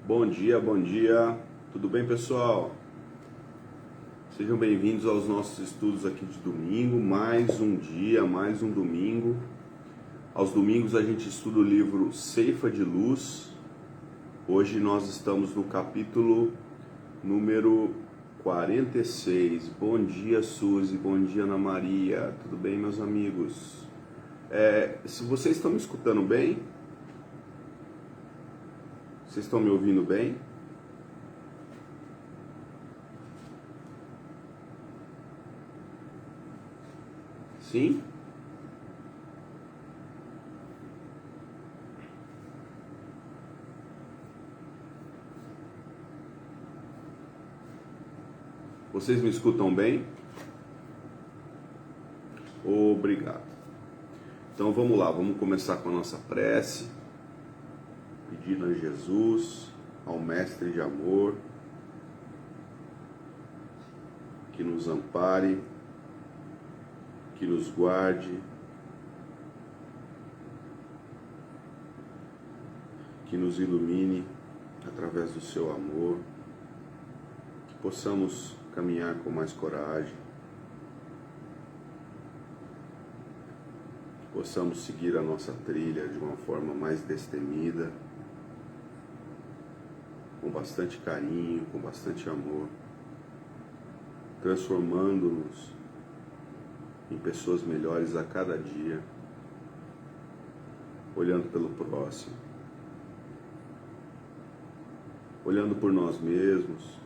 Bom dia, tudo bem, pessoal? Sejam bem-vindos aos nossos estudos aqui de domingo, mais um dia, mais um domingo. Aos domingos a gente estuda o livro Ceifa de Luz. Hoje nós estamos no capítulo número 46. Bom dia, Suzy, bom dia, Ana Maria, tudo bem, meus amigos? Se vocês estão me escutando bem, vocês estão me ouvindo bem? Sim? Vocês me escutam bem? Obrigado. Então vamos lá, vamos começar com a nossa prece. Pedindo a Jesus, ao Mestre de Amor, que nos ampare, que nos guarde, que nos ilumine através do seu amor, que possamos caminhar com mais coragem, que possamos seguir a nossa trilha de uma forma mais destemida, com bastante carinho, com bastante amor, transformando-nos em pessoas melhores a cada dia, olhando pelo próximo, olhando por nós mesmos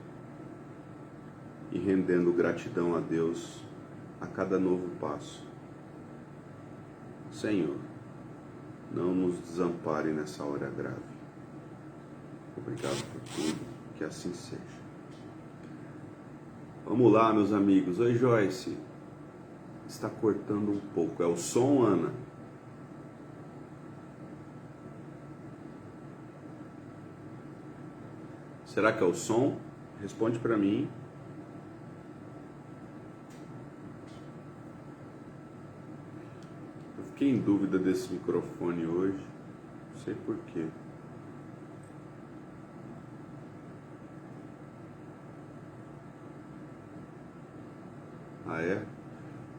e rendendo gratidão a Deus a cada novo passo. Senhor, não nos desampare nessa hora grave. Obrigado por tudo, que assim seja. Vamos lá, meus amigos. Oi, Joyce. Está cortando um pouco. É o som, Ana? Será que é o som? Responde para mim. Eu fiquei em dúvida desse microfone hoje. Não sei porquê. Ah, é?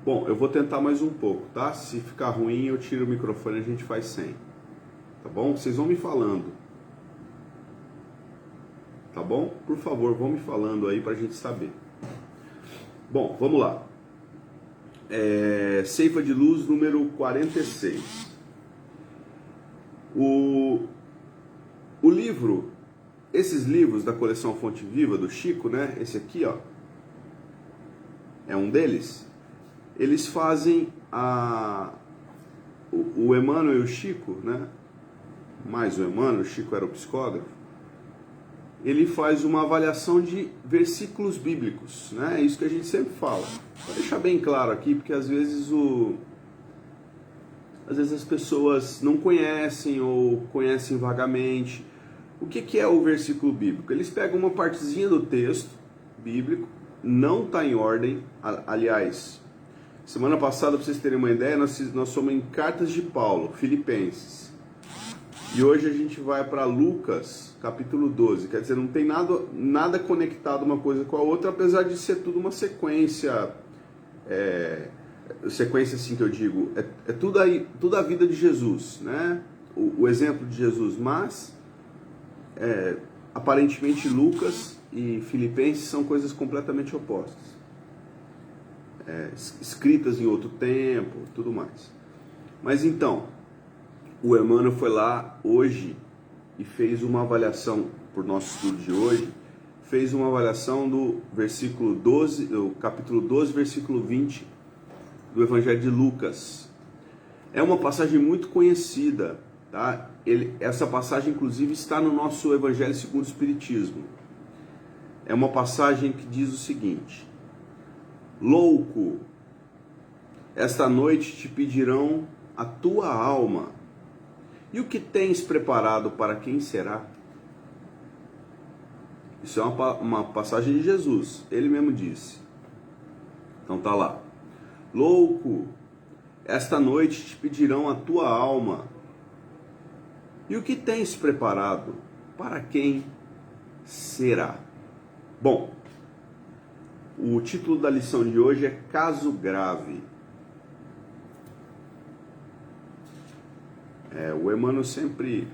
Bom, eu vou tentar mais um pouco, tá? Se ficar ruim, eu tiro o microfone e a gente faz sem. Tá bom? Vocês vão me falando. Tá bom? Por favor, vão me falando aí pra gente saber. Bom, vamos lá. Ceifa de Luz número 46. O livro, esses livros da coleção Fonte Viva do Chico, né? Esse aqui, ó. É um deles. Eles fazem o Emmanuel e o Chico, né? Mais o Emmanuel, o Chico era o psicógrafo. Ele faz uma avaliação de versículos bíblicos, né? É isso que a gente sempre fala. Vou deixar bem claro aqui, porque às vezes as pessoas não conhecem ou conhecem vagamente. O que é o versículo bíblico? Eles pegam uma partezinha do texto bíblico, não está em ordem, aliás, semana passada, para vocês terem uma ideia, nós somos em Cartas de Paulo, Filipenses, e hoje a gente vai para Lucas, capítulo 12, quer dizer, não tem nada conectado uma coisa com a outra, apesar de ser tudo uma sequência, sequência assim que eu digo, é tudo a vida de Jesus, né? O exemplo de Jesus, mas aparentemente Lucas e Filipenses são coisas completamente opostas, escritas em outro tempo, tudo mais. Mas então, o Emmanuel foi lá hoje e fez uma avaliação, por nosso estudo de hoje, fez uma avaliação do versículo 12, do capítulo 12, versículo 20 do Evangelho de Lucas. É uma passagem muito conhecida, tá? Essa passagem, inclusive, está no nosso Evangelho segundo o Espiritismo. É uma passagem que diz o seguinte: louco, esta noite te pedirão a tua alma, e o que tens preparado para quem será? Isso é uma passagem de Jesus, ele mesmo disse. Então tá lá: louco, esta noite te pedirão a tua alma, e o que tens preparado para quem será. Bom, o título da lição de hoje é Caso Grave. O Emmanuel sempre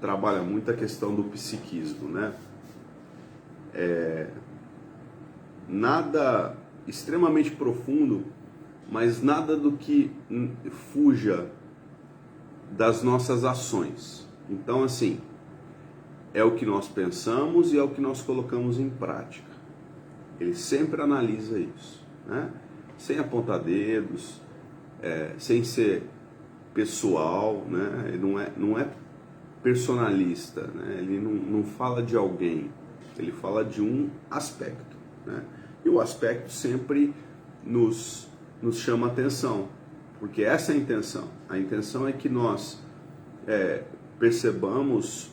trabalha muito a questão do psiquismo, né? Nada extremamente profundo, mas nada do que fuja das nossas ações. Então, assim, é o que nós pensamos e é o que nós colocamos em prática. Ele sempre analisa isso, né? Sem apontar dedos, sem ser pessoal, né? Ele não é personalista, né? Ele não fala de alguém, ele fala de um aspecto, né? E o aspecto sempre nos chama atenção, porque essa é a intenção. A intenção é que nós percebamos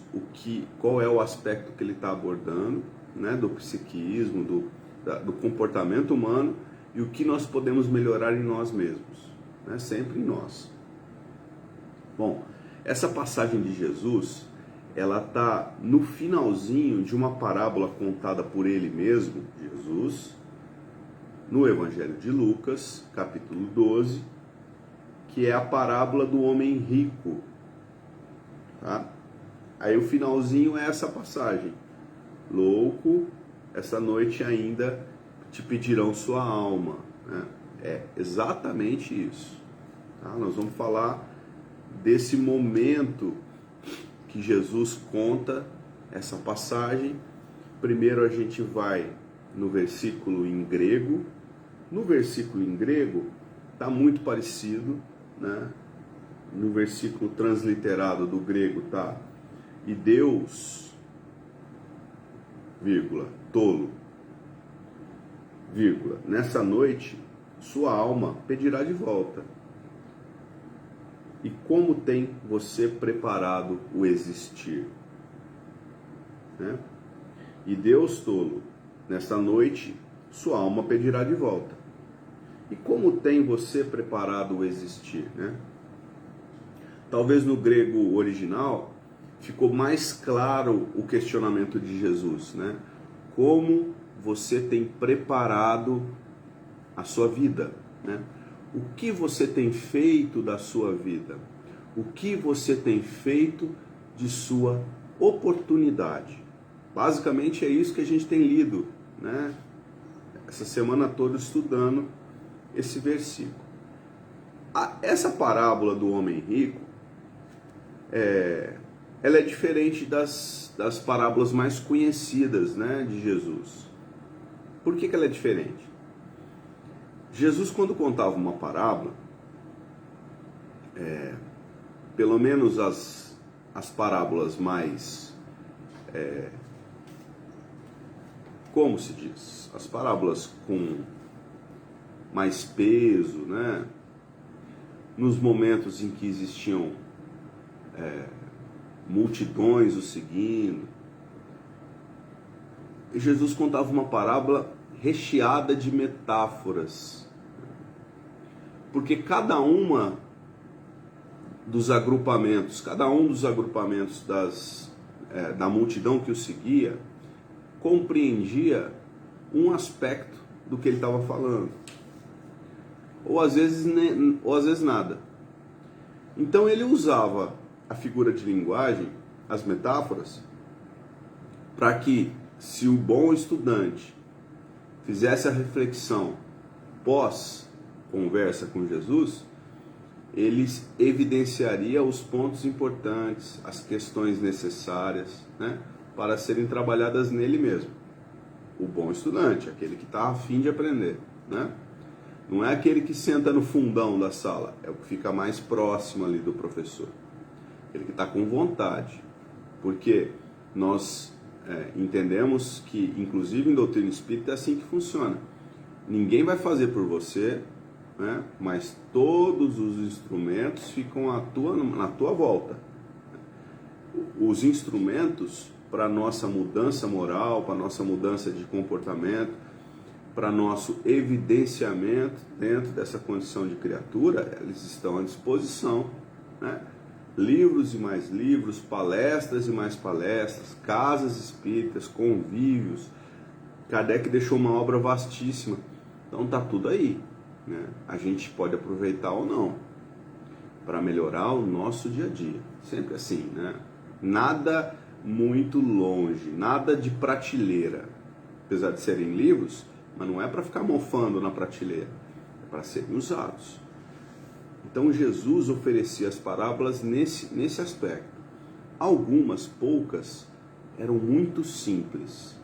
qual é o aspecto que ele está abordando, né? Do psiquismo, do comportamento humano, e o que nós podemos melhorar em nós mesmos, né? Sempre em nós. Bom, essa passagem de Jesus, ela está no finalzinho de uma parábola contada por ele mesmo, Jesus, no Evangelho de Lucas, capítulo 12, que é a parábola do homem rico. Tá? Aí o finalzinho é essa passagem. Louco, essa noite ainda te pedirão sua alma. Né? É exatamente isso. Tá? Nós vamos falar desse momento que Jesus conta essa passagem. Primeiro a gente vai no versículo em grego. No versículo em grego está muito parecido, né? No versículo transliterado do grego está: e Deus, vírgula, tolo, vírgula, nessa noite sua alma pedirá de volta. E como tem você preparado o existir? Né? E Deus, tolo, nesta noite sua alma pedirá de volta. E como tem você preparado o existir? Né? Talvez no grego original ficou mais claro o questionamento de Jesus, né? Como você tem preparado a sua vida, né? O que você tem feito da sua vida? O que você tem feito de sua oportunidade? Basicamente é isso que a gente tem lido, né? Essa semana toda estudando esse versículo. Essa parábola do homem rico, ela é diferente das parábolas mais conhecidas, né, de Jesus. Por que ela é diferente? Jesus, quando contava uma parábola, pelo menos as parábolas mais, como se diz? As parábolas com mais peso, né? Nos momentos em que existiam multidões o seguindo, Jesus contava uma parábola recheada de metáforas, porque cada um dos agrupamentos da multidão que o seguia compreendia um aspecto do que ele estava falando, ou às vezes nada. Então ele usava a figura de linguagem, as metáforas, para que, se o bom estudante fizesse a reflexão pós-conversa com Jesus, ele evidenciaria os pontos importantes, as questões necessárias, né, para serem trabalhadas nele mesmo. O bom estudante, aquele que está a fim de aprender, né? Não é aquele que senta no fundão da sala, é o que fica mais próximo ali do professor. Aquele que está com vontade. Porque nós entendemos que, inclusive em doutrina espírita, é assim que funciona. Ninguém vai fazer por você, né? Mas todos os instrumentos ficam na tua volta. Os instrumentos para a nossa mudança moral, para a nossa mudança de comportamento, para nosso evidenciamento dentro dessa condição de criatura, eles estão à disposição, né? livros e mais livros, palestras e mais palestras, casas espíritas, convívios. Kardec deixou uma obra vastíssima. Então tá tudo aí, né? A gente pode aproveitar ou não para melhorar o nosso dia a dia. Sempre assim, né? Nada muito longe, nada de prateleira. Apesar de serem livros, mas não é para ficar mofando na prateleira, é para serem usados. Então Jesus oferecia as parábolas nesse aspecto. Algumas, poucas, eram muito simples,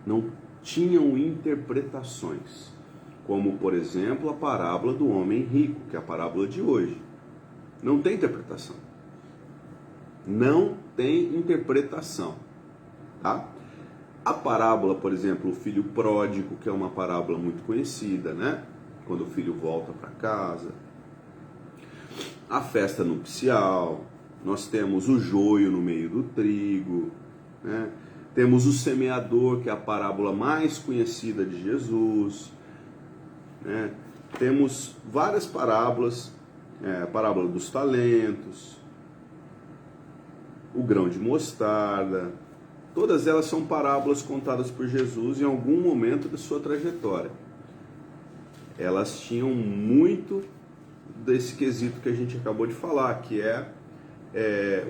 não tinham interpretações, como por exemplo a parábola do homem rico, que é a parábola de hoje. Não tem interpretação. Não tem interpretação, tá? A parábola, por exemplo, o filho pródigo, que é uma parábola muito conhecida, né? Quando o filho volta para casa. A festa nupcial, nós temos o joio no meio do trigo, né? Temos o semeador, que é a parábola mais conhecida de Jesus, né? Temos várias parábolas, a parábola dos talentos, o grão de mostarda, todas elas são parábolas contadas por Jesus em algum momento da sua trajetória. Elas tinham muito desse quesito que a gente acabou de falar, que é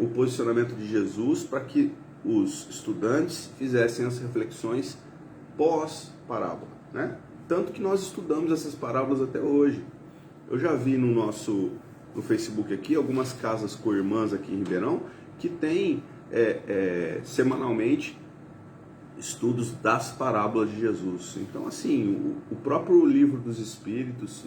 o posicionamento de Jesus para que os estudantes fizessem as reflexões pós-parábola, né? Tanto que nós estudamos essas parábolas até hoje. Eu já vi no Facebook aqui algumas casas co-irmãs aqui em Ribeirão que tem semanalmente estudos das parábolas de Jesus. Então, assim, o próprio livro dos Espíritos,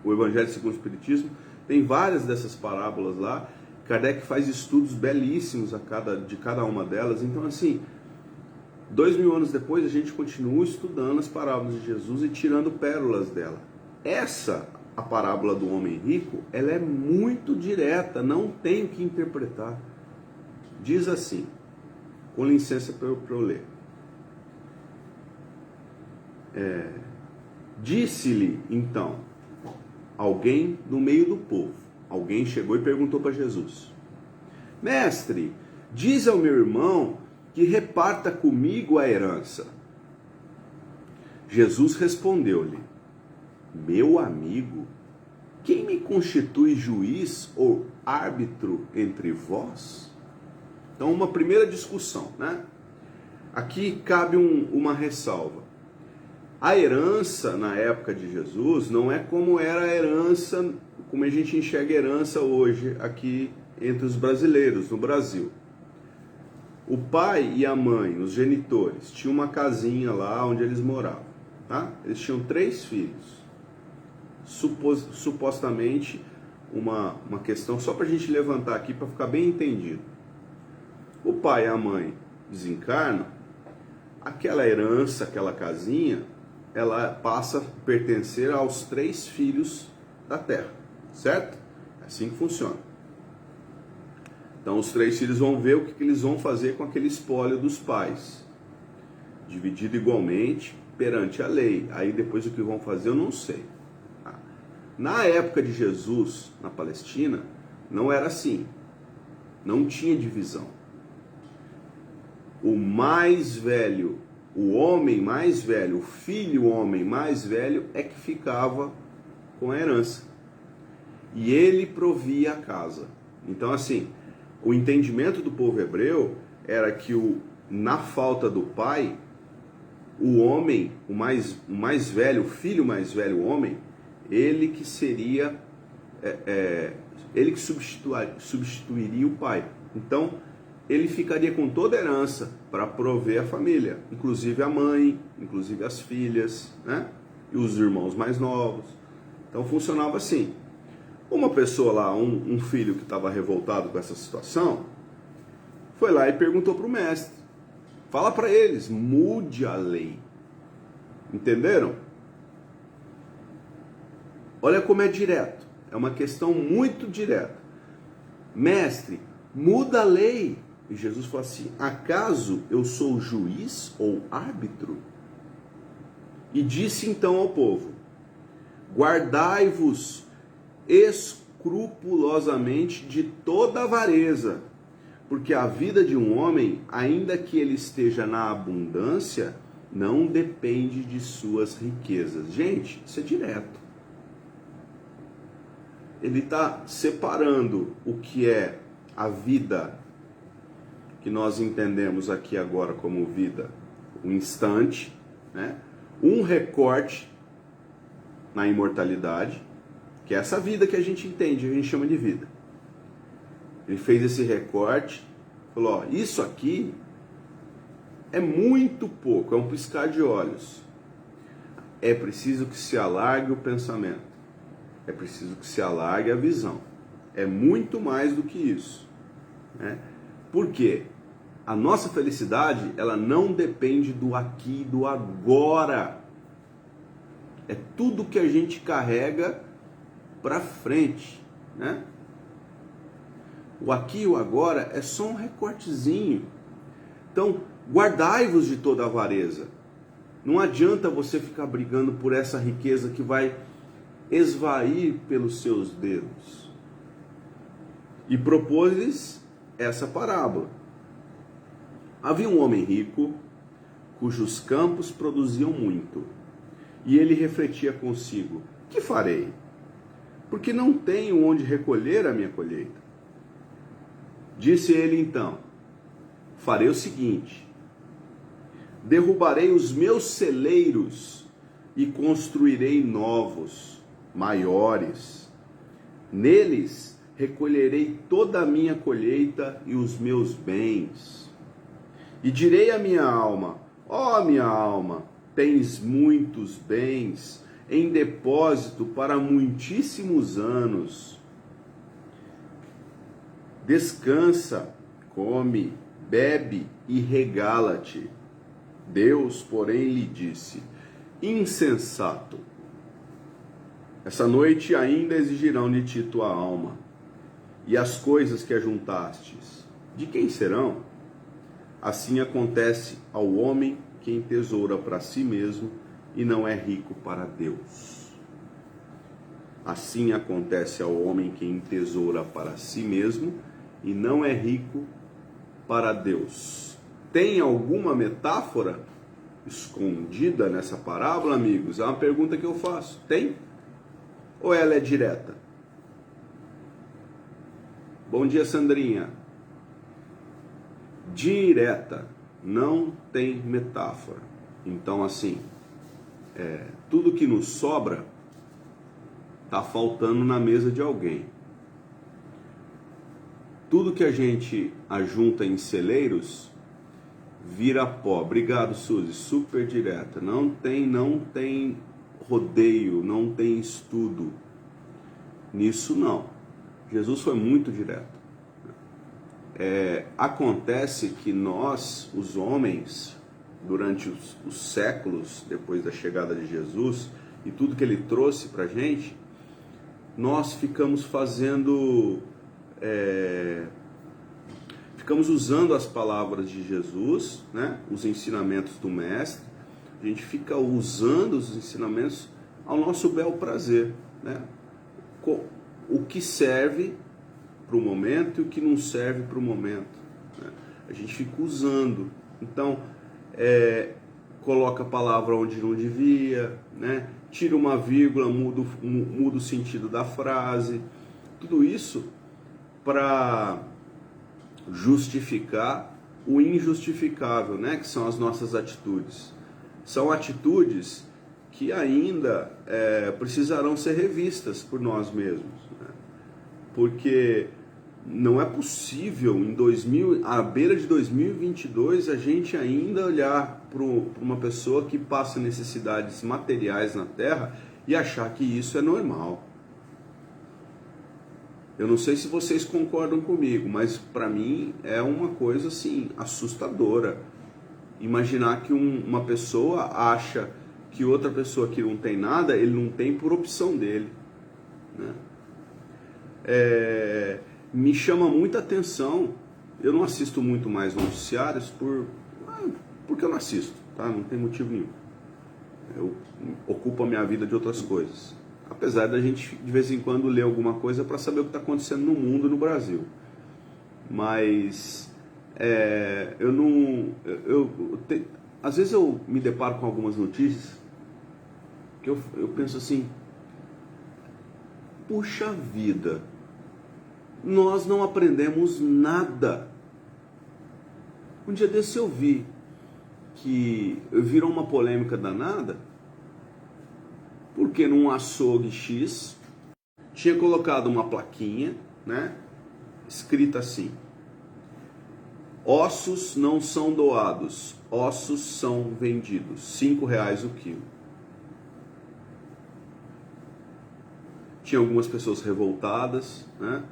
o Evangelho segundo o Espiritismo, tem várias dessas parábolas lá. Kardec faz estudos belíssimos de cada uma delas. Então, assim, 2000 anos depois, a gente continua estudando as parábolas de Jesus e tirando pérolas dela. A parábola do homem rico, ela é muito direta, não tem o que interpretar. Diz assim, com licença para eu ler. Disse-lhe, então, alguém no meio do povo. Alguém chegou e perguntou para Jesus: Mestre, diz ao meu irmão que reparta comigo a herança. Jesus respondeu-lhe: Meu amigo, quem me constitui juiz ou árbitro entre vós? Então, uma primeira discussão, né? Aqui cabe uma ressalva. A herança na época de Jesus não é como era a herança, como a gente enxerga a herança hoje aqui entre os brasileiros, no Brasil. O pai e a mãe, os genitores, tinham uma casinha lá onde eles moravam, tá? Eles tinham 3 filhos. Supostamente, uma questão só para a gente levantar aqui para ficar bem entendido. O pai e a mãe desencarnam, aquela herança, aquela casinha, ela passa a pertencer aos 3 filhos da terra, certo? É assim que funciona. Então os 3 filhos vão ver o que eles vão fazer com aquele espólio dos pais, dividido igualmente perante a lei. Aí depois o que vão fazer eu não sei. Na época de Jesus, na Palestina, não era assim, não tinha divisão. O mais velho, o homem mais velho, o filho homem mais velho é que ficava com a herança. E ele provia a casa. Então, assim, o entendimento do povo hebreu era que na falta do pai, o homem, o mais velho, o filho mais velho, o homem, ele que seria, ele que substituiria o pai. Então, ele ficaria com toda a herança para prover a família, inclusive a mãe, inclusive as filhas, né? E os irmãos mais novos. Então funcionava assim. Uma pessoa lá, um filho que estava revoltado com essa situação, foi lá e perguntou para o mestre: fala para eles, mude a lei. Entenderam? Olha como é direto. É uma questão muito direta. Mestre, muda a lei. E Jesus falou assim: acaso eu sou juiz ou árbitro? E disse então ao povo: guardai-vos escrupulosamente de toda avareza, porque a vida de um homem, ainda que ele esteja na abundância, não depende de suas riquezas. Gente, isso é direto. Ele está separando o que é a vida, que nós entendemos aqui agora como vida, um instante, né? Um recorte na imortalidade, que é essa vida que a gente entende, a gente chama de vida. Ele fez esse recorte, falou, ó, isso aqui é muito pouco, é um piscar de olhos. É preciso que se alargue o pensamento, é preciso que se alargue a visão. É muito mais do que isso, né? Por quê? A nossa felicidade, ela não depende do aqui e do agora. É tudo que a gente carrega para frente, né? O aqui e o agora é só um recortezinho. Então, guardai-vos de toda avareza. Não adianta você ficar brigando por essa riqueza que vai esvair pelos seus dedos. E propôs-lhes essa parábola. Havia um homem rico, cujos campos produziam muito, e ele refletia consigo, que farei? Porque não tenho onde recolher a minha colheita. Disse ele então, farei o seguinte, derrubarei os meus celeiros e construirei novos, maiores. Neles recolherei toda a minha colheita e os meus bens. E direi à minha alma, ó minha alma, tens muitos bens em depósito para muitíssimos anos. Descansa, come, bebe e regala-te. Deus, porém, lhe disse, insensato, essa noite ainda exigirão de ti tua alma, e as coisas que ajuntastes, de quem serão? Assim acontece ao homem que entesoura para si mesmo e não é rico para Deus. Assim acontece ao homem que entesoura para si mesmo e não é rico para Deus. Tem alguma metáfora escondida nessa parábola, amigos? É uma pergunta que eu faço. Tem? Ou ela é direta? Bom dia, Sandrinha. Direta, não tem metáfora. Então, assim, tudo que nos sobra está faltando na mesa de alguém. Tudo que a gente ajunta em celeiros vira pó. Obrigado, Suzy, super direta. Não tem rodeio, não tem estudo. Nisso não. Jesus foi muito direto. Acontece que nós, os homens, durante os séculos depois da chegada de Jesus e tudo que ele trouxe para a gente, nós ficamos ficamos usando as palavras de Jesus, né? Os ensinamentos do mestre, a gente fica usando os ensinamentos ao nosso bel prazer, né? O que serve para o momento e o que não serve para o momento, né? A gente fica usando, então coloca a palavra onde não devia, né? Tira uma vírgula, muda o sentido da frase, tudo isso para justificar o injustificável, né? Que são as nossas atitudes. São atitudes que ainda precisarão ser revistas por nós mesmos, né? Porque não é possível à beira de 2022 a gente ainda olhar para uma pessoa que passa necessidades materiais na Terra e achar que isso é normal. Eu não sei se vocês concordam comigo, mas para mim é uma coisa assim assustadora. Imaginar que uma pessoa acha que outra pessoa que não tem nada, ele não tem por opção dele, né? Me chama muita atenção. Eu não assisto muito mais noticiários porque eu não assisto, tá? Não tem motivo nenhum. Eu ocupo a minha vida de outras coisas. apesar da gente de vez em quando ler alguma coisa para saber o que está acontecendo no mundo, no Brasil. Mas eu não, às vezes eu me deparo com algumas notícias que eu penso assim, puxa vida, nós não aprendemos nada. Um dia desse eu vi que virou uma polêmica danada, porque num açougue X tinha colocado uma plaquinha, né, escrita assim: ossos não são doados, ossos são vendidos, R$5 o quilo. Tinha algumas pessoas revoltadas, né,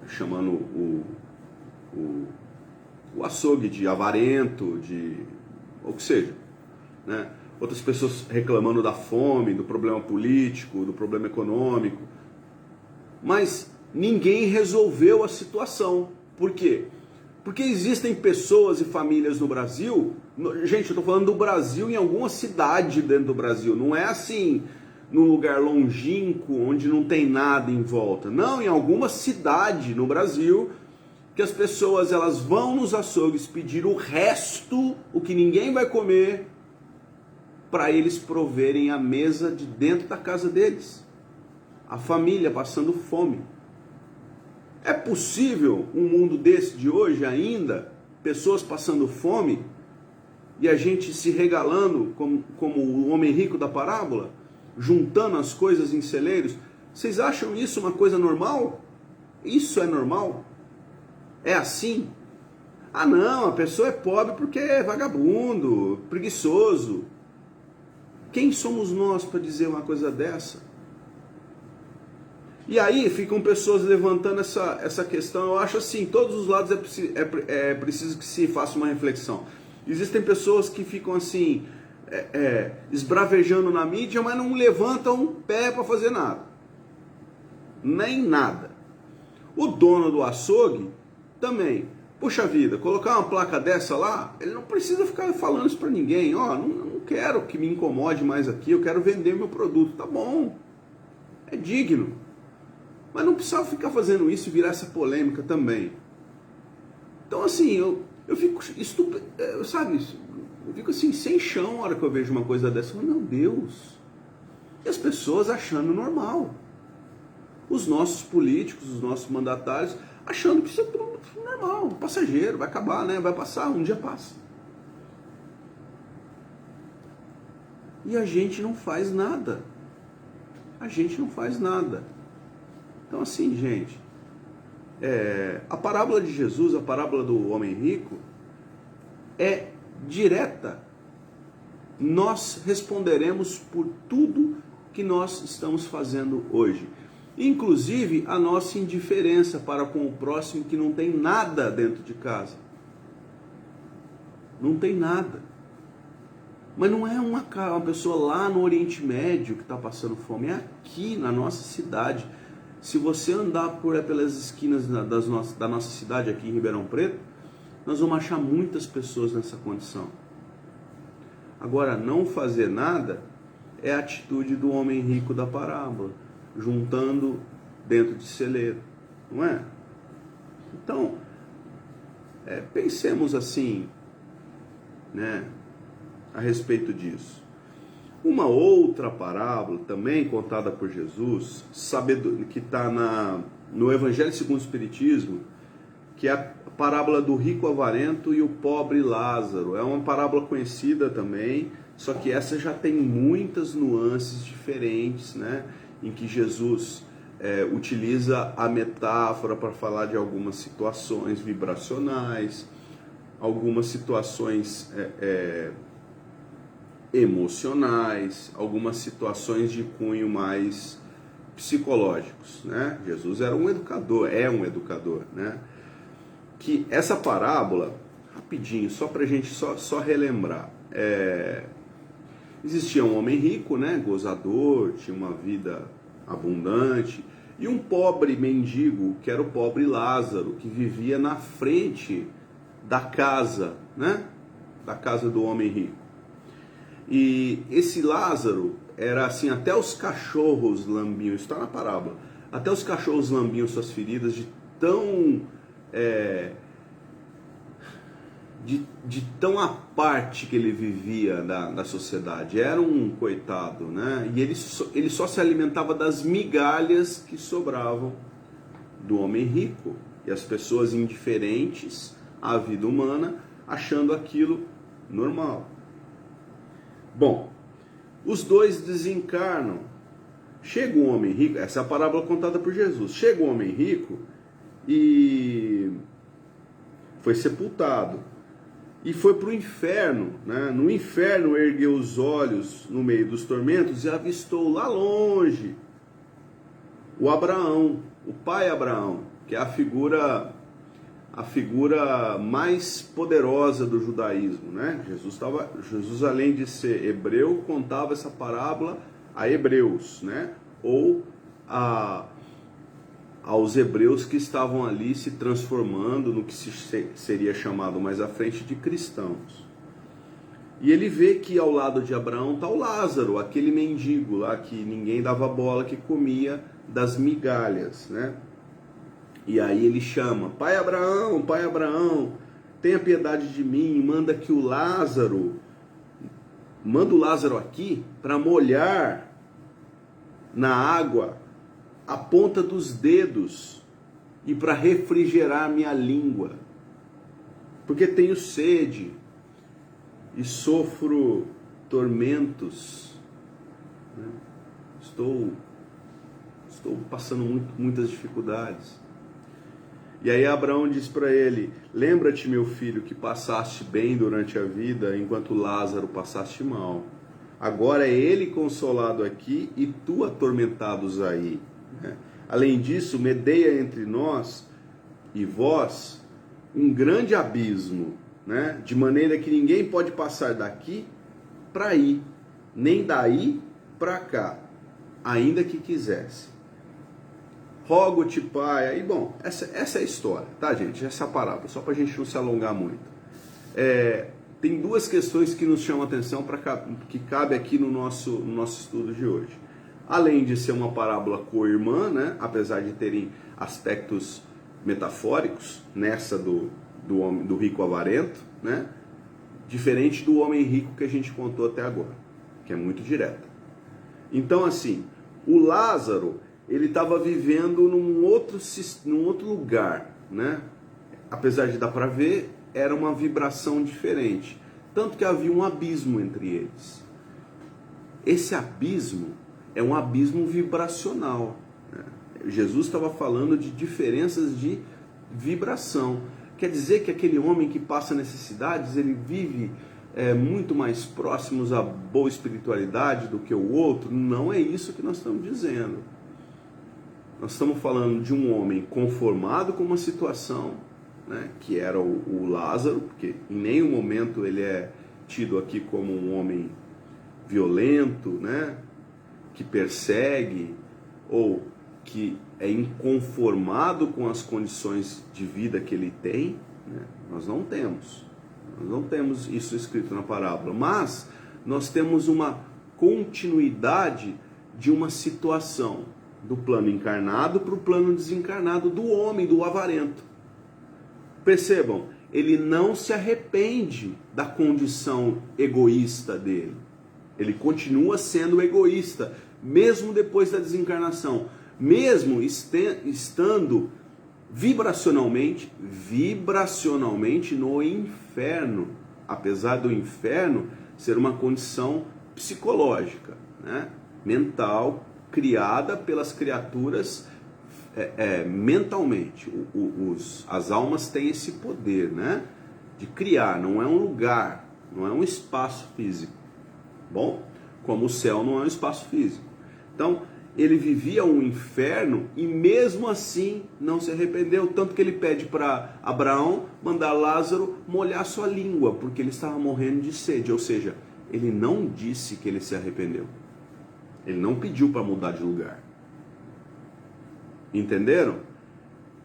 chamando o açougue de avarento, de ou que seja, né? Outras pessoas reclamando da fome, do problema político, do problema econômico. Mas ninguém resolveu a situação. Por quê? Porque existem pessoas e famílias no Brasil, gente, eu estou falando do Brasil, em alguma cidade dentro do Brasil, não é assim num lugar longínquo, onde não tem nada em volta. Não, em alguma cidade no Brasil, que as pessoas elas vão nos açougues pedir o resto, o que ninguém vai comer, para eles proverem a mesa de dentro da casa deles. A família passando fome. É possível um mundo desse de hoje ainda, pessoas passando fome, e a gente se regalando como o homem rico da parábola, juntando as coisas em celeiros? Vocês acham isso uma coisa normal? Isso é normal? É assim? Ah não, a pessoa é pobre porque é vagabundo, preguiçoso. Quem somos nós para dizer uma coisa dessa? E aí ficam pessoas levantando essa questão. Eu acho assim, todos os lados é preciso que se faça uma reflexão. Existem pessoas que ficam assim, esbravejando na mídia, mas não levantam um pé para fazer nada. Nem nada. O dono do açougue também. Puxa vida, colocar uma placa dessa lá, ele não precisa ficar falando isso para ninguém. Ó, não quero que me incomode mais aqui, eu quero vender meu produto. Tá bom, é digno. Mas não precisava ficar fazendo isso e virar essa polêmica também. Então assim, eu fico estúpido, sabe? Eu fico assim, sem chão na hora que eu vejo uma coisa dessa. Eu falo, meu Deus. E as pessoas achando normal. Os nossos políticos, os nossos mandatários, achando que isso é normal, passageiro, vai acabar, né? Vai passar, um dia passa. E a gente não faz nada. A gente não faz nada. Então assim, gente, a parábola de Jesus, a parábola do homem rico, é direta. Nós responderemos por tudo que nós estamos fazendo hoje. Inclusive a nossa indiferença para com o próximo que não tem nada dentro de casa. Não tem nada. Mas não é uma pessoa lá no Oriente Médio que está passando fome, é aqui na nossa cidade. Se você andar pelas esquinas da nossa cidade aqui em Ribeirão Preto, nós vamos achar muitas pessoas nessa condição. Agora, não fazer nada é a atitude do homem rico da parábola, juntando dentro de celeiro, não é? Então, pensemos assim, né, a respeito disso. Uma outra parábola, também contada por Jesus, que está no Evangelho segundo o Espiritismo, que é a parábola do rico avarento e o pobre Lázaro. É uma parábola conhecida também, só que essa já tem muitas nuances diferentes, né? Em que Jesus utiliza a metáfora para falar de algumas situações vibracionais, algumas situações emocionais, algumas situações de cunho mais psicológicos, né? Jesus era um educador, é um educador, né? Que essa parábola, rapidinho, só para a gente só relembrar, existia um homem rico, né? Gozador, tinha uma vida abundante, e um pobre mendigo, que era o pobre Lázaro, que vivia na frente da casa, né? Da casa do homem rico. E esse Lázaro era assim, até os cachorros lambiam, isso está na parábola, até os cachorros lambiam suas feridas de tão de tão à parte que ele vivia da sociedade. Era um coitado, né? E ele só se alimentava das migalhas que sobravam do homem rico. E as pessoas indiferentes à vida humana, achando aquilo normal. Bom, os dois desencarnam. Chega um homem rico, essa é a parábola contada por Jesus. Chega um homem rico e foi sepultado. E foi para o inferno, né? No inferno ergueu os olhos no meio dos tormentos e avistou lá longe o Abraão, o pai Abraão, que é a figura mais poderosa do judaísmo, né? Jesus, além de ser hebreu, contava essa parábola a hebreus, né? Ou aos hebreus que estavam ali se transformando no que seria chamado mais à frente de cristãos. E ele vê que ao lado de Abraão está o Lázaro, aquele mendigo lá que ninguém dava bola, que comia das migalhas, né? E aí ele chama: Pai Abraão, tenha piedade de mim, manda o Lázaro aqui para molhar na água a ponta dos dedos e para refrigerar minha língua, porque tenho sede e sofro tormentos, né? Estou passando muitas dificuldades. E aí Abraão diz para ele: lembra-te, meu filho, que passaste bem durante a vida, enquanto Lázaro passaste mal. Agora é ele consolado aqui e tu atormentados aí. Além disso, medeia entre nós e vós um grande abismo, né? De maneira que ninguém pode passar daqui para aí, nem daí para cá, ainda que quisesse. Rogo-te, Pai. Aí, bom, essa é a história, tá, gente? Essa é a parábola, só para a gente não se alongar muito. Tem duas questões que nos chamam a atenção, que cabe aqui no nosso estudo de hoje. Além de ser uma parábola co-irmã, né? Apesar de terem aspectos metafóricos nessa do rico avarento, né? Diferente do homem rico que a gente contou até agora, que é muito direta. Então, assim, o Lázaro, ele estava vivendo num outro lugar, né? Apesar de dar para ver, era uma vibração diferente. Tanto que havia um abismo entre eles. Esse abismo é um abismo vibracional, né? Jesus estava falando de diferenças de vibração. Quer dizer que aquele homem que passa necessidades, ele vive muito mais próximos à boa espiritualidade do que o outro? Não é isso que nós estamos dizendo. Nós estamos falando de um homem conformado com uma situação, né, que era o Lázaro, porque em nenhum momento ele é tido aqui como um homem violento, né, que persegue ou que é inconformado com as condições de vida que ele tem, né? Nós não temos isso escrito na parábola, mas nós temos uma continuidade de uma situação do plano encarnado para o plano desencarnado do homem, do avarento. Percebam, ele não se arrepende da condição egoísta dele. Ele continua sendo egoísta, mesmo depois da desencarnação, mesmo estando vibracionalmente no inferno, apesar do inferno ser uma condição psicológica, né? Mental, criada pelas criaturas mentalmente. As almas têm esse poder, né, de criar. Não é um lugar, não é um espaço físico. Bom, como o céu não é um espaço físico. Então, ele vivia um inferno e mesmo assim não se arrependeu, tanto que ele pede para Abraão mandar Lázaro molhar sua língua, porque ele estava morrendo de sede. Ou seja, ele não disse que ele se arrependeu. Ele não pediu para mudar de lugar. Entenderam?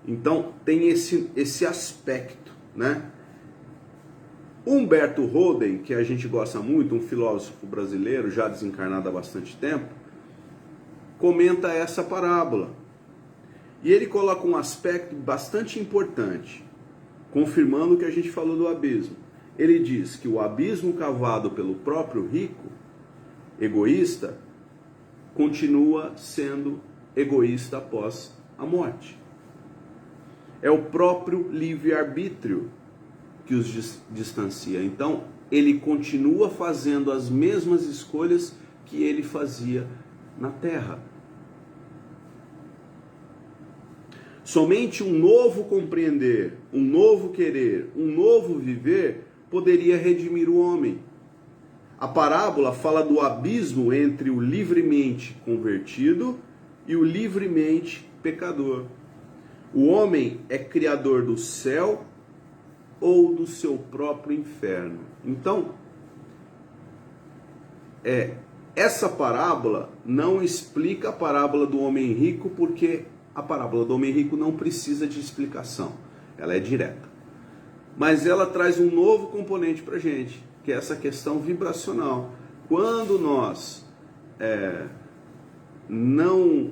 Então tem esse aspecto, né? Humberto Roden, que a gente gosta muito, um filósofo brasileiro, já desencarnado há bastante tempo, comenta essa parábola. E ele coloca um aspecto bastante importante, confirmando o que a gente falou do abismo. Ele diz que o abismo cavado pelo próprio rico, egoísta, continua sendo egoísta após a morte. É o próprio livre-arbítrio que os distancia. Então, ele continua fazendo as mesmas escolhas que ele fazia na terra. Somente um novo compreender, um novo querer, um novo viver poderia redimir o homem. A parábola fala do abismo entre o livremente convertido e o livremente pecador. O homem é criador do céu ou do seu próprio inferno. Então, essa parábola não explica a parábola do homem rico, porque a parábola do homem rico não precisa de explicação, ela é direta. Mas ela traz um novo componente para a gente, que é essa questão vibracional. Quando nós não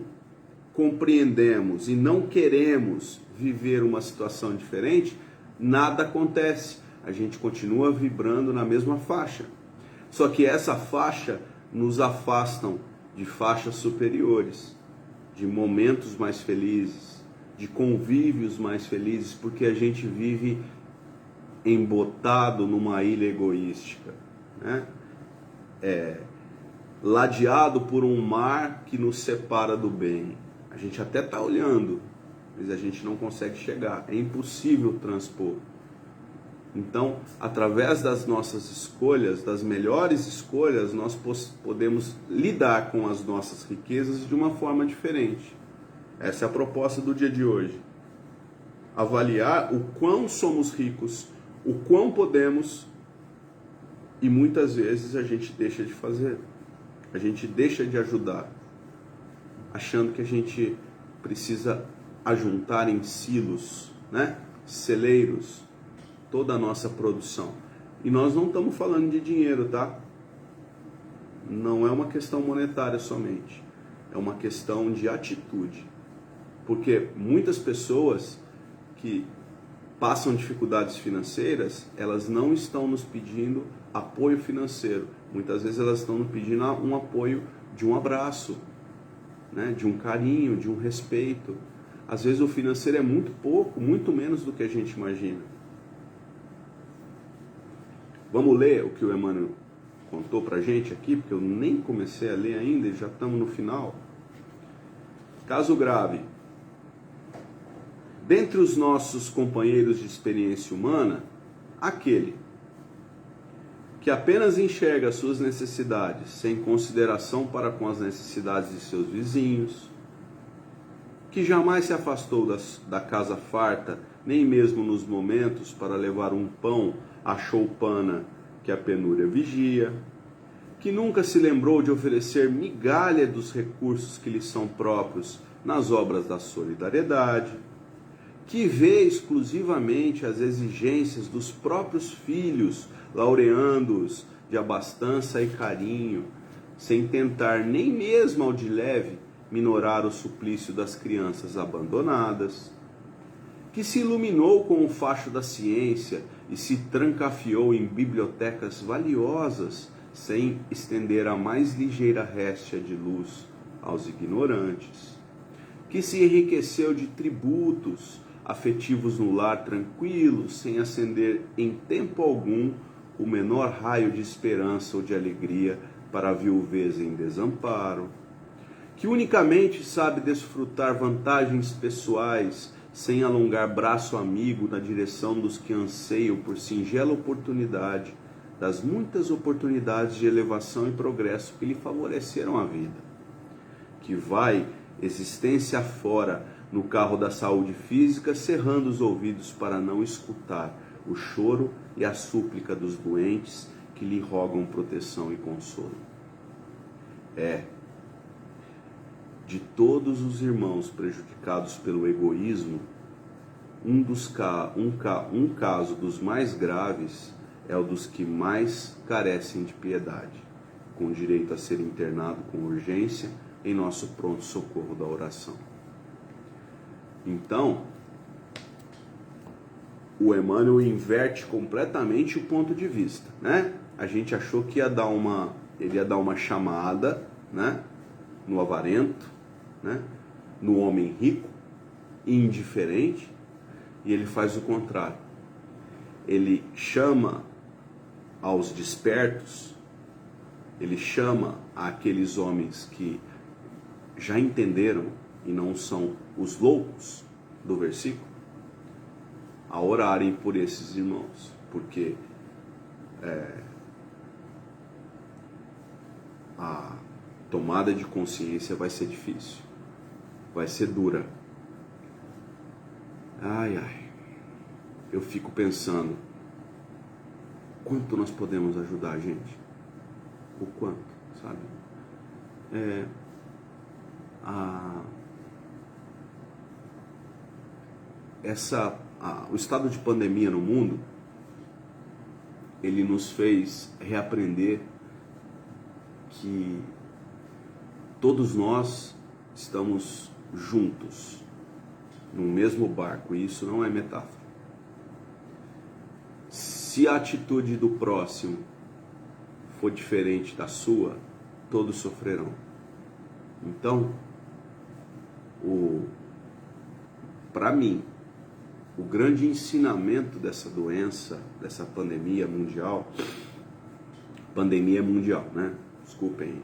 compreendemos e não queremos viver uma situação diferente, nada acontece. A gente continua vibrando na mesma faixa. Só que essa faixa nos afastam de faixas superiores, de momentos mais felizes, de convívios mais felizes, porque a gente vive embotado numa ilha egoística, né? Ladeado por um mar que nos separa do bem. A gente até está olhando, mas a gente não consegue chegar, é impossível transpor. Então, através das nossas escolhas, das melhores escolhas, nós podemos lidar com as nossas riquezas de uma forma diferente. Essa é a proposta do dia de hoje. Avaliar o quão somos ricos, o quão podemos, e muitas vezes a gente deixa de fazer, a gente deixa de ajudar, achando que a gente precisa ajuntar em silos, né? Celeiros, toda a nossa produção. E nós não estamos falando de dinheiro, tá? Não é uma questão monetária somente, é uma questão de atitude. Porque muitas pessoas que passam dificuldades financeiras, elas não estão nos pedindo apoio financeiro. Muitas vezes elas estão nos pedindo um apoio de um abraço, né? De um carinho, de um respeito. Às vezes o financeiro é muito pouco, muito menos do que a gente imagina. Vamos ler o que o Emmanuel contou pra gente aqui, porque eu nem comecei a ler ainda e já estamos no final. Caso grave. Dentre os nossos companheiros de experiência humana, aquele que apenas enxerga suas necessidades sem consideração para com as necessidades de seus vizinhos, que jamais se afastou da casa farta, nem mesmo nos momentos para levar um pão à choupana que a penúria vigia, que nunca se lembrou de oferecer migalha dos recursos que lhe são próprios nas obras da solidariedade, que vê exclusivamente as exigências dos próprios filhos, laureando-os de abastança e carinho, sem tentar nem mesmo ao de leve minorar o suplício das crianças abandonadas, que se iluminou com o facho da ciência e se trancafiou em bibliotecas valiosas, sem estender a mais ligeira réstia de luz aos ignorantes, que se enriqueceu de tributos afetivos no lar tranquilo, sem acender em tempo algum o menor raio de esperança ou de alegria para a viuveza em desamparo, que unicamente sabe desfrutar vantagens pessoais sem alongar braço amigo na direção dos que anseiam por singela oportunidade, das muitas oportunidades de elevação e progresso que lhe favoreceram a vida, que vai existência afora no carro da saúde física, cerrando os ouvidos para não escutar o choro e a súplica dos doentes que lhe rogam proteção e consolo. De todos os irmãos prejudicados pelo egoísmo, um caso dos mais graves é o dos que mais carecem de piedade, com direito a ser internado com urgência em nosso pronto-socorro da oração. Então, o Emmanuel inverte completamente o ponto de vista, né? A gente achou que ele ia dar uma chamada, né, no avarento, né, no homem rico e indiferente, e ele faz o contrário. Ele chama aos despertos, ele chama aqueles homens que já entenderam e não são os loucos do versículo, a orarem por esses irmãos, porque a tomada de consciência vai ser difícil, vai ser dura. Eu fico pensando, quanto nós podemos ajudar a gente? O quanto, sabe? O estado de pandemia no mundo, ele nos fez reaprender que todos nós estamos juntos no mesmo barco, e isso não é metáfora. Se a atitude do próximo for diferente da sua, todos sofrerão. Então, para mim, o grande ensinamento dessa doença, dessa pandemia mundial, né? Desculpem,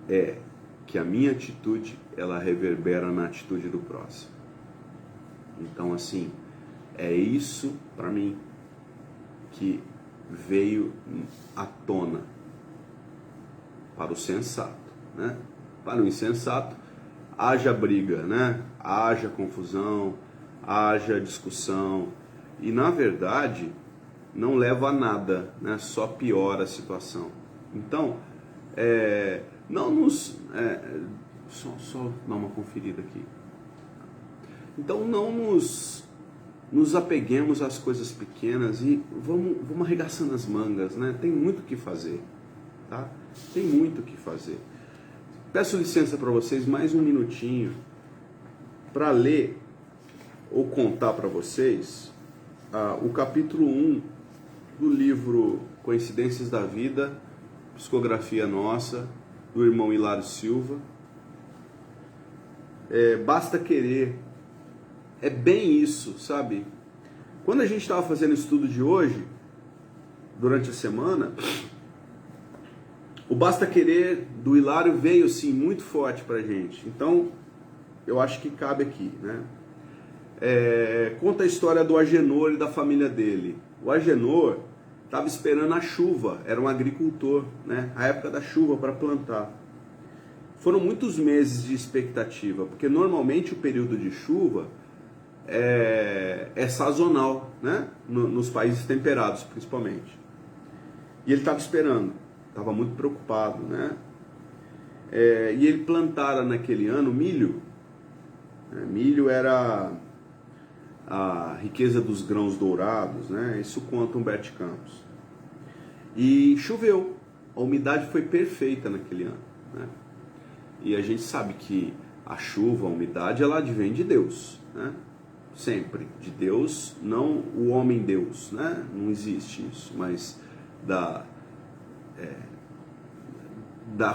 é que a minha atitude, ela reverbera na atitude do próximo. Então, assim, é isso para mim que veio à tona para o sensato, né? Para o insensato, haja briga, né? Haja confusão, haja discussão, e na verdade não leva a nada, né? Só piora a situação. Então, só dar uma conferida aqui. Então não nos apeguemos às coisas pequenas e vamos arregaçando as mangas, né? Tem muito o que fazer, tá? Tem muito o que fazer. Peço licença para vocês mais um minutinho para ler ou contar para vocês o capítulo 1 do livro Coincidências da Vida, psicografia nossa, do irmão Hilário Silva. Basta querer. É bem isso, sabe? Quando a gente estava fazendo o estudo de hoje, durante a semana, o basta querer do Hilário veio assim muito forte pra gente. Então, eu acho que cabe aqui, né? Conta a história do Agenor e da família dele. O Agenor estava esperando a chuva, era um agricultor, né? A época da chuva para plantar. Foram muitos meses de expectativa, porque normalmente o período de chuva é sazonal, né? Nos países temperados, principalmente. E ele estava esperando, estava muito preocupado, né? E ele plantara naquele ano milho. Milho era a riqueza dos grãos dourados, né? Isso conta Humberto Campos. E choveu, a umidade foi perfeita naquele ano, né? E a gente sabe que a chuva, a umidade, ela advém de Deus, né? Sempre, de Deus, não o homem Deus, né? Não existe isso, mas da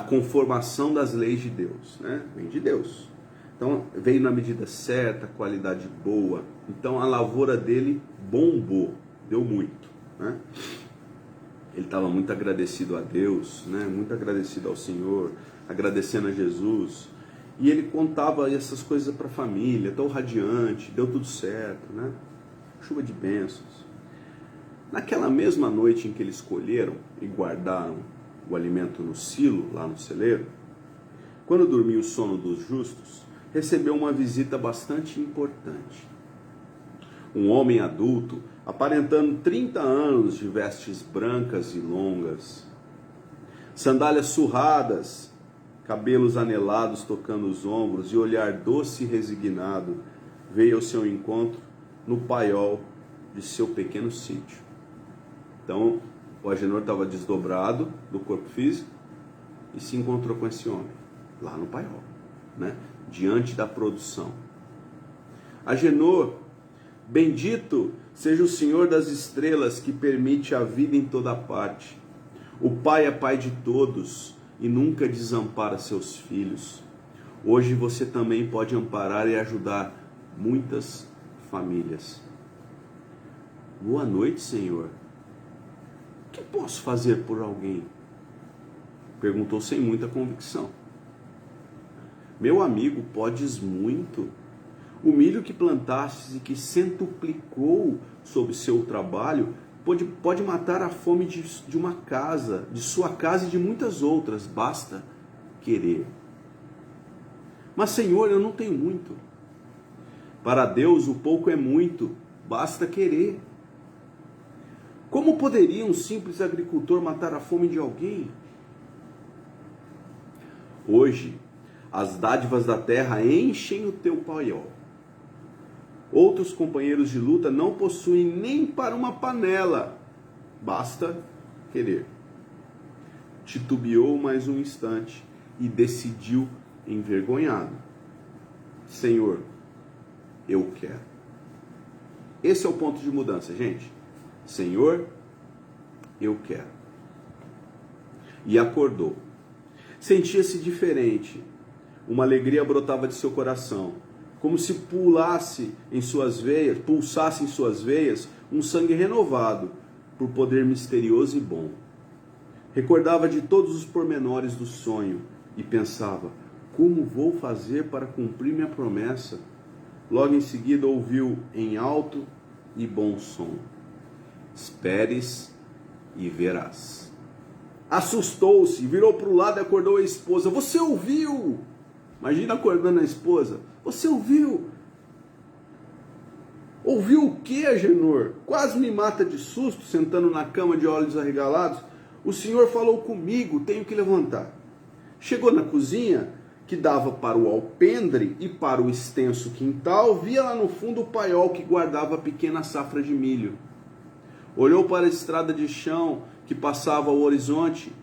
conformação das leis de Deus, né? Vem de Deus. Então veio na medida certa, qualidade boa. Então a lavoura dele bombou, deu muito, né? Ele estava muito agradecido a Deus, né? Muito agradecido ao Senhor, agradecendo a Jesus. E ele contava essas coisas para a família, tão radiante, deu tudo certo, né? Chuva de bênçãos. Naquela mesma noite em que eles colheram e guardaram o alimento no silo, lá no celeiro, quando dormiu o sono dos justos, recebeu uma visita bastante importante. Um homem adulto, aparentando 30 anos, de vestes brancas e longas, sandálias surradas, cabelos anelados tocando os ombros e olhar doce e resignado, veio ao seu encontro no paiol de seu pequeno sítio. Então, o Agenor estava desdobrado do corpo físico e se encontrou com esse homem, lá no paiol, né? Diante da produção. Agenor, bendito seja o Senhor das estrelas que permite a vida em toda parte. O Pai é Pai de todos e nunca desampara seus filhos. Hoje você também pode amparar e ajudar muitas famílias. Boa noite, Senhor. O que posso fazer por alguém? Perguntou sem muita convicção. Meu amigo, podes muito. O milho que plantastes e que centuplicou sobre seu trabalho pode matar a fome de uma casa, de sua casa e de muitas outras. Basta querer. Mas, Senhor, eu não tenho muito. Para Deus, o pouco é muito. Basta querer. Como poderia um simples agricultor matar a fome de alguém? Hoje, as dádivas da terra enchem o teu paiol. Outros companheiros de luta não possuem nem para uma panela. Basta querer. Titubeou mais um instante e decidiu envergonhado. Senhor, eu quero. Esse é o ponto de mudança, gente. Senhor, eu quero. E acordou. Sentia-se diferente. Uma alegria brotava de seu coração, como se pulsasse em suas veias um sangue renovado por poder misterioso e bom. Recordava de todos os pormenores do sonho e pensava: como vou fazer para cumprir minha promessa? Logo em seguida ouviu em alto e bom som: esperes e verás. Assustou-se, virou para o lado e acordou a esposa. Você ouviu? Imagina acordando a esposa. Você ouviu? Ouviu o que, Agenor? Quase me mata de susto, sentando na cama de olhos arregalados. O senhor falou comigo, tenho que levantar. Chegou na cozinha, que dava para o alpendre e para o extenso quintal, via lá no fundo o paiol que guardava a pequena safra de milho. Olhou para a estrada de chão que passava ao horizonte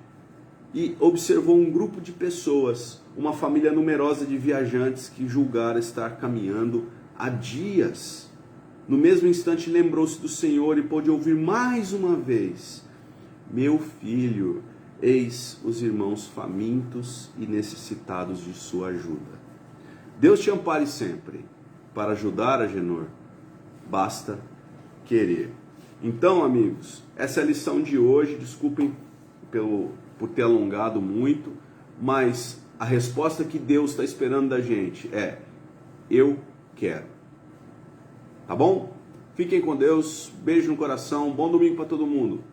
e observou um grupo de pessoas, uma família numerosa de viajantes que julgara estar caminhando há dias. No mesmo instante lembrou-se do Senhor e pôde ouvir mais uma vez: meu filho, eis os irmãos famintos e necessitados de sua ajuda. Deus te ampare sempre. Para ajudar, Agenor, basta querer. Então, amigos, essa é a lição de hoje. Desculpem por ter alongado muito, mas a resposta que Deus está esperando da gente é: eu quero. Tá bom? Fiquem com Deus, beijo no coração, bom domingo para todo mundo.